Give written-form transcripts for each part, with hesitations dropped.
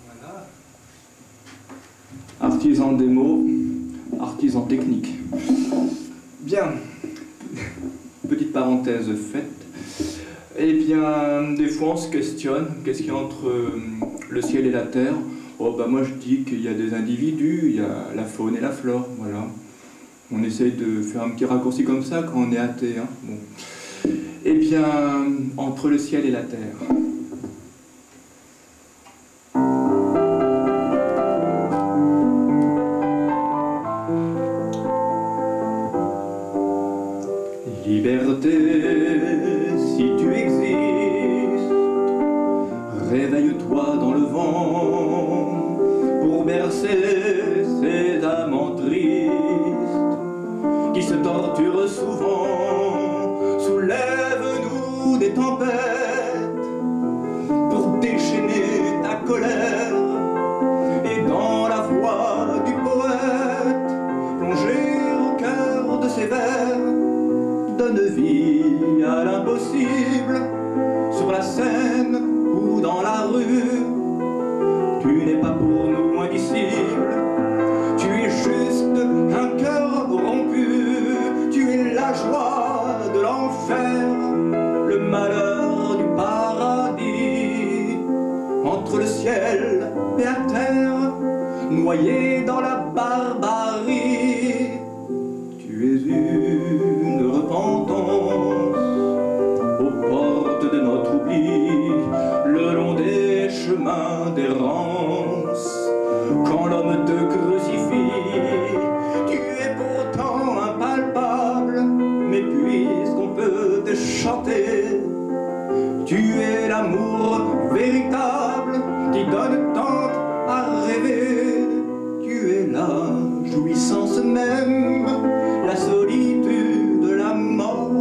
Voilà. Artisan des mots, artisan technique. Bien, petite parenthèse faite. Eh bien, des fois on se questionne, qu'est-ce qu'il y a entre le ciel et la terre? Oh, bah moi je dis qu'il y a des individus, il y a la faune et la flore, voilà. On essaye de faire un petit raccourci comme ça quand on est athée, hein. Bon. Eh bien, entre le ciel et la terre. Liberté, si tu existes, réveille-toi dans le vent pour bercer ces amants tristes qui se torturent souvent. Soulève-nous des tempêtes pour déchaîner ta colère et dans la voix du poète plonger au cœur de ses vers. Donne vie à l'impossible, sur la scène ou dans la rue. Tu n'es pas pour nous indicible, tu es juste un cœur rompu. Tu es la joie de l'enfer, le malheur du paradis. Entre le ciel et la terre, noyé dans la barbarie. Tu es une repentance aux portes de notre oubli, le long des chemins d'errance. Quand l'homme te crucifie, tu es pourtant impalpable, mais puisqu'on peut te chanter, tu es l'amour véritable qui donne tant à rêver. Tu es la jouissance même, la solitude, la mort,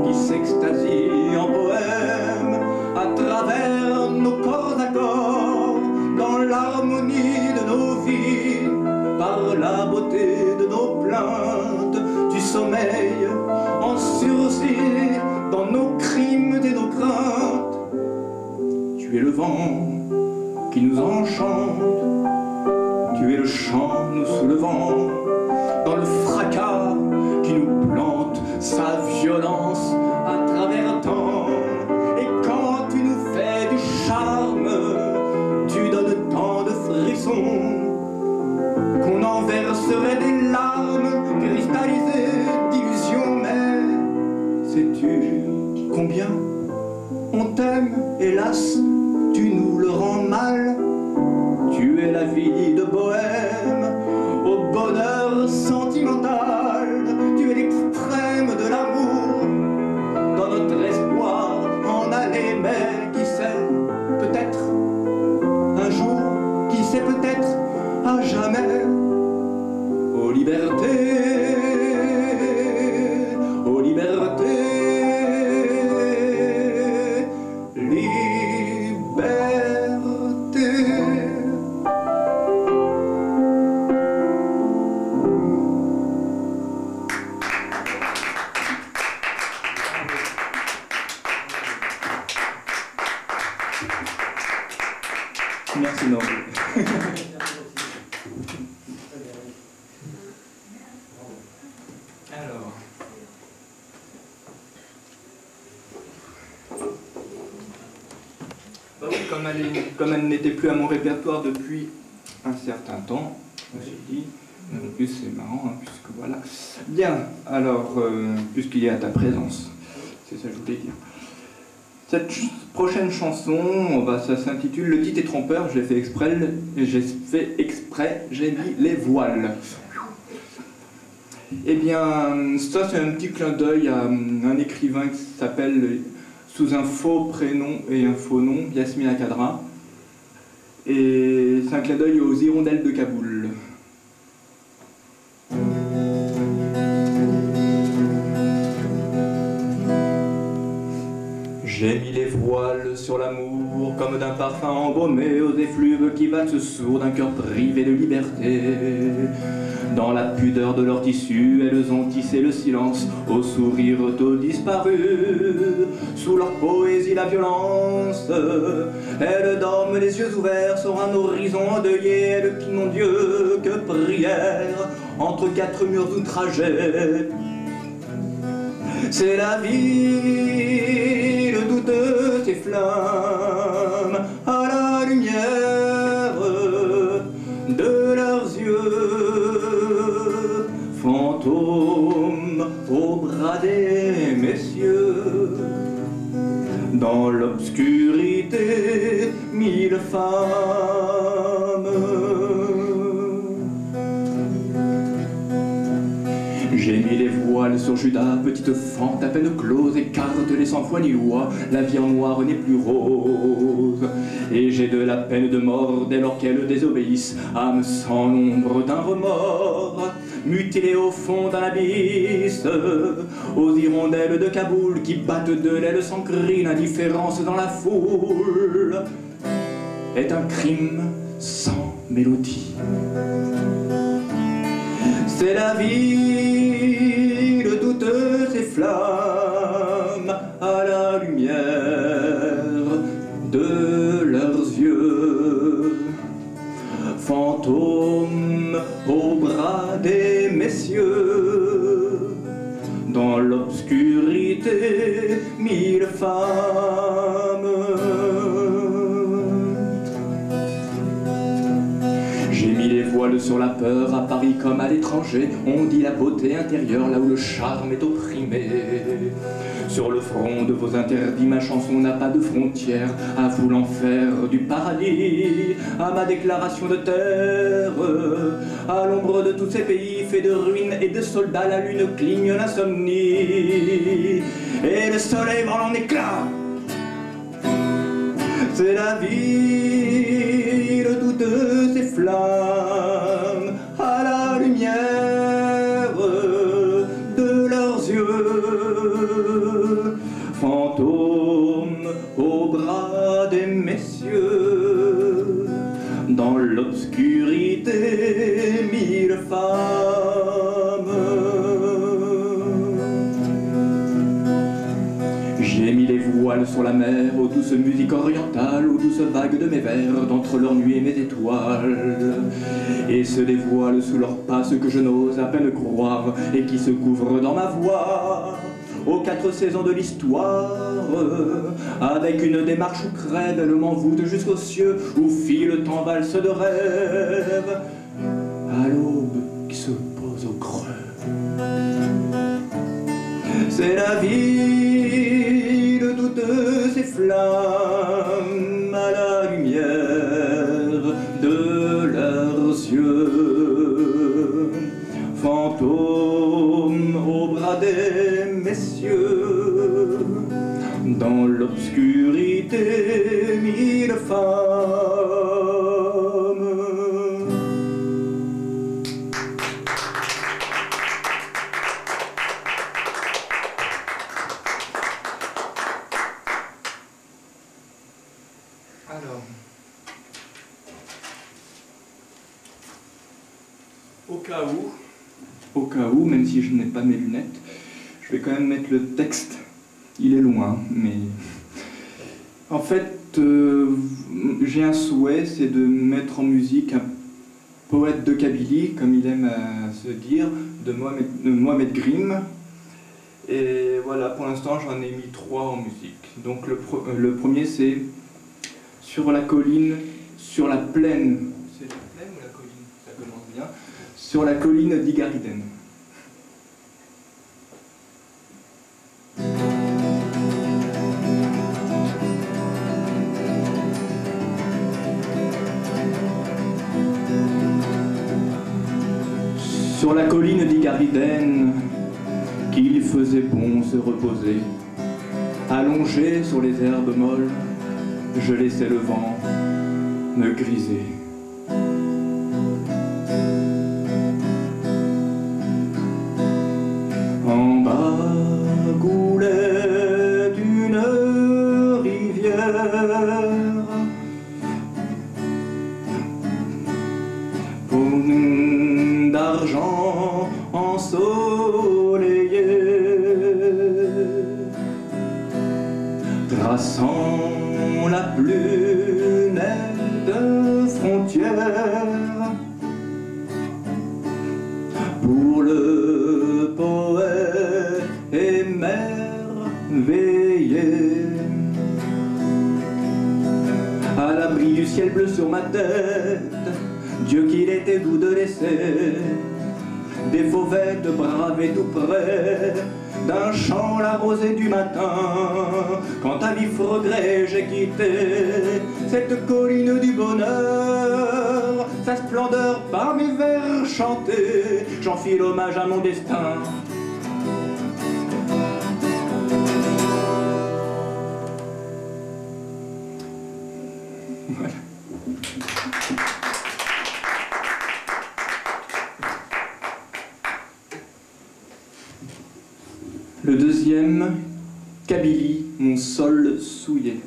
qui s'extasie en poème à travers nos corps d'accords, dans l'harmonie de nos vies, par la beauté de nos plaintes, du sommeil en sursis, dans nos crimes et nos craintes. Tu es le vent qui nous enchante, tu es le chant nous soulevant, dans le fracas qui nous plante sa violence à travers temps. Et quand tu nous fais du charme, tu donnes tant de frissons qu'on en verserait des larmes cristallisées d'illusions. Mais sais-tu combien on t'aime, hélas, tu nous le rends mal. Tu es la vie de bohème au bonheur sentimental. Tu es l'extrême de l'amour dans notre espoir en aller. Mais qui sait, peut-être un jour, qui sait, peut-être à jamais. Ô liberté, ô liberté, merci Noël. Alors, bah oui, comme elle n'était plus à mon répertoire depuis un certain temps, je me suis dit, en plus c'est marrant, hein, puisque voilà. Bien, alors, puisqu'il est à ta présence, c'est ça que je voulais dire. Cette prochaine chanson, ça s'intitule Le titre est trompeur, j'ai fait exprès, j'ai mis les voiles. Eh bien, ça c'est un petit clin d'œil à un écrivain qui s'appelle, sous un faux prénom et un faux nom, Yasmina Khadra. Et c'est un clin d'œil aux hirondelles de Kaboul. J'ai mis les voiles sur l'amour comme d'un parfum embaumé aux effluves qui valsent sourds d'un cœur privé de liberté. Dans la pudeur de leur tissu, elles ont tissé le silence aux sourires tôt disparus. Sous leur poésie, la violence, elles dorment les yeux ouverts sur un horizon endeuillé. Elles qui n'ont Dieu que prière entre quatre murs outragés. C'est la ville d'où ses flammes à la lumière de leurs yeux, fantômes au bras des messieurs. Dans l'obscurité, 1000 femmes. J'ai mis les voiles sur Judas, petite fente à peine close, écartelée sans foi ni loi, la vie en noir n'est plus rose. Et j'ai de la peine de mort dès lors qu'elles désobéissent, âme sans l'ombre d'un remords, mutilée au fond d'un abysse, aux hirondelles de Kaboul qui battent de l'aile sans cri. L'indifférence dans la foule est un crime sans mélodie. C'est la ville toutes ces flammes à la lumière de leurs yeux, fantômes au bras des messieurs. Dans l'obscurité, 1000 femmes. J'ai mis les voiles sur la peur, à Paris comme à l'étranger. On dit la beauté intérieure, là où le charme est opprimé. Sur le front de vos interdits, ma chanson n'a pas de frontières. À vous l'enfer du paradis, à ma déclaration de terre. À l'ombre de tous ces pays faits de ruines et de soldats, la lune cligne l'insomnie et le soleil vend en éclats. C'est la ville toutes ces flammes à la lumière de leurs yeux, fantômes au bras des messieurs. Dans l'obscurité, 1000 femmes. J'ai mis les voiles sur la mer, aux douces musiques orientales, aux douces vagues de mes vers, d'entre leurs nuits et mes étoiles. Et se dévoile sous leurs pas ce que je n'ose à peine croire, et qui se couvre dans ma voix, aux 4 saisons de l'histoire. Avec une démarche où crève, elle m'envoûte jusqu'aux cieux, où file le temps valse de rêve, à l'aube qui se pose au creux. C'est la ville toutes ces flammes à la lumière de leurs yeux, fantômes au bras des messieurs. Dans l'obscurité, 1000 femmes. Alors, au cas où, même si je n'ai pas mes lunettes, je vais quand même mettre le texte. Il est loin, mais en fait, j'ai un souhait, c'est de mettre en musique un poète de Kabylie, comme il aime se dire, de Mohamed Grimm. Et voilà, pour l'instant, j'en ai mis 3 en musique. Donc le premier, c'est Sur la colline, sur la plaine. C'est la plaine ou la colline? Ça commence bien. Sur la colline d'Igariden. Sur la colline d'Igariden, qu'il faisait bon se reposer, allongé sur les herbes molles, je laissais le vent me griser. En bas coulait une Paume d'argent ensoleillé, traçant la plus nette frontière pour le poète émerveillé. À l'abri du ciel bleu sur ma tête, Dieu qu'il était doux de laisser des fauvettes bravées tout près d'un champ la rosée du matin. Quand à vif regret j'ai quitté cette colline du bonheur, sa splendeur par mes vers chantés, j'en fis l'hommage à mon destin. Voilà. Le deuxième, Kabylie, mon sol souillé.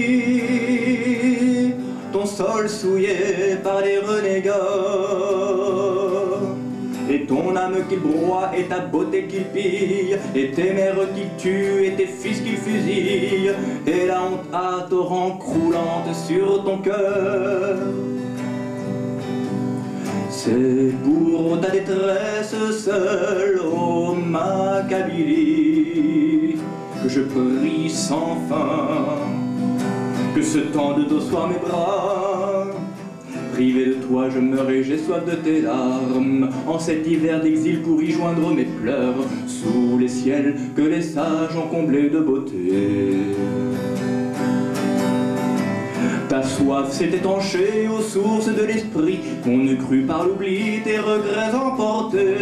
Kabylie, ton sol souillé par les renégats, et ton âme qu'il broie, et ta beauté qu'il pille, et tes mères qu'il tue, et tes fils qu'il fusille, et la honte à torrent croulante sur ton cœur. C'est pour ta détresse seule, ô ma Kabylie, que je prie sans fin, que se tendent au soir mes bras. Privé de toi, je meurs et j'ai soif de tes larmes, en cet hiver d'exil pour y joindre mes pleurs, sous les ciels que les sages ont comblés de beauté. Ta soif s'est étanchée aux sources de l'esprit, qu'on ne crut par l'oubli tes regrets emportés.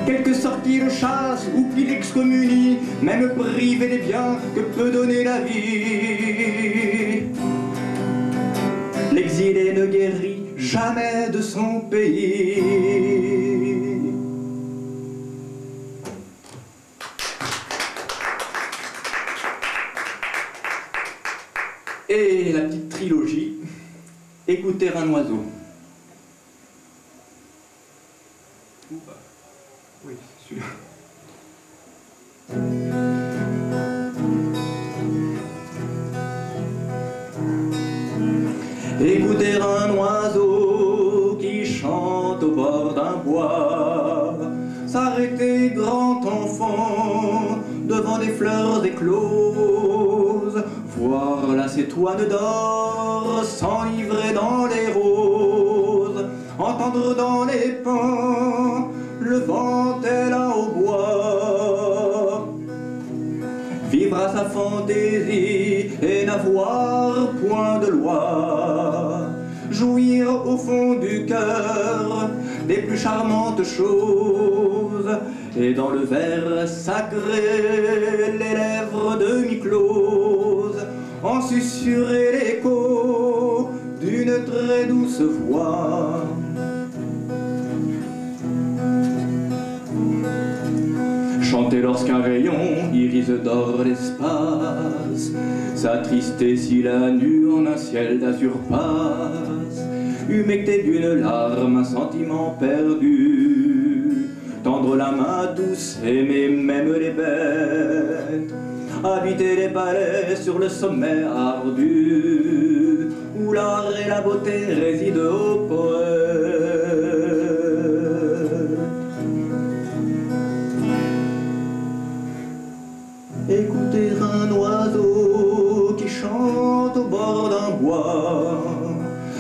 Quelque sortie de chasse ou qu'il excommunie, même privé des biens que peut donner la vie. L'exilé ne guérit jamais de son pays. Et la petite trilogie, écouter un oiseau. Oui, c'est celui-là. Écouter un oiseau qui chante au bord d'un bois, s'arrêter grand enfant devant des fleurs écloses, voir la cétoine d'or s'enivrer dans les roses, entendre dans les pins le vent tel un hautbois, vivre à sa fantaisie et n'avoir point de loi, jouir au fond du cœur des plus charmantes choses, et dans le verre sacré les lèvres de mi-closes en susurrer l'écho d'une très douce voix. Chanter lorsqu'un rayon irise d'or l'espace, s'attrister si la nuit en un ciel d'azur passe, humecter d'une larme un sentiment perdu, tendre la main douce, aimer même les bêtes, habiter les palais sur le sommet ardu, où l'art et la beauté résident au poète. Écouter un oiseau qui chante au bord d'un bois,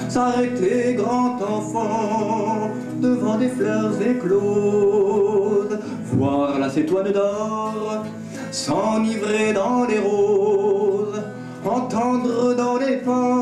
s'arrêter grand enfant devant des fleurs écloses, voir la cétoine d'or s'enivrer dans les roses, entendre dans les pins